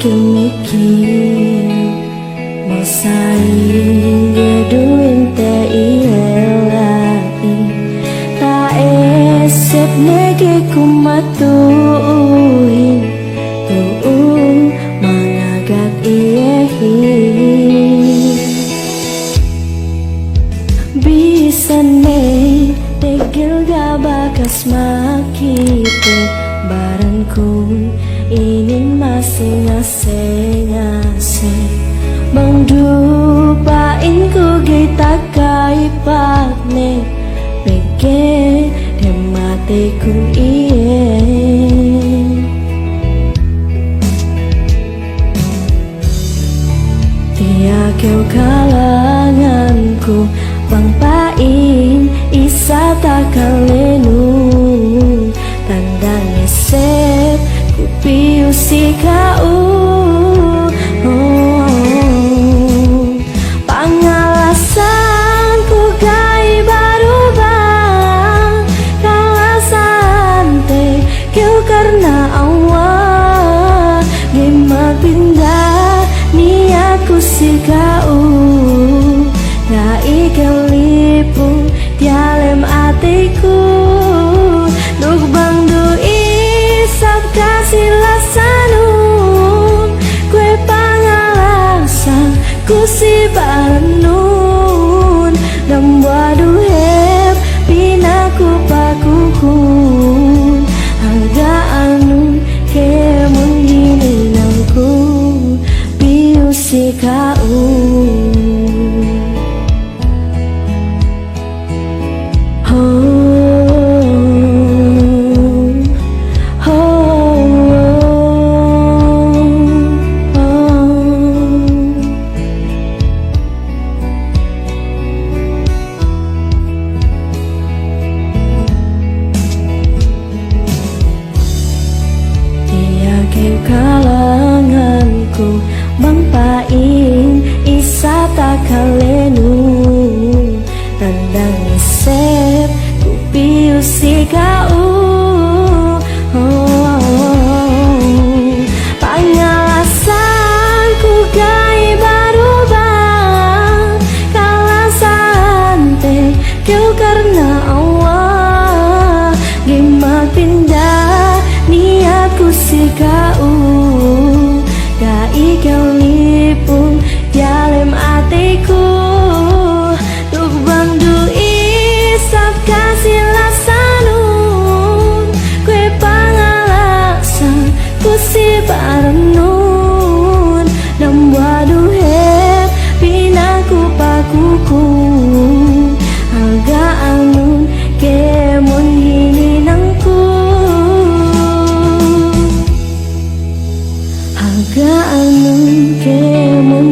mikir-mikir mau saing geduin te ielai tak esep nege kumatuin mangagak iehi bisa nih tegel gak bakas makite barengku ini masih ngasih bang dupain ku kita kaipat nih pege demate ku iye tiakeu kalanganku bang pain isa takalenu tandang esep ku piusi kau pangalasanku gai barubah kalasan te keu karena Allah gema pindah niatku si kau ngai kelipung tialem atiku duk bang du isap kasih lasanum kue pangalasan ku si barenun dan waduh heb pinaku pakuku harga anu kemun ini nangku piusi kau kalanganku bang pain isa takalenu tandang isep ku piusi kau pangalasanku gai barubah kalasan te keu karena Allah gema pindah niatku si kau gai kelipung tialem atiku duk bandu isap kasih lasanun kue pangalasan ku si barenun dan waduh heb pinaku pakuku harga anun kemun hini nangku harga anun kemun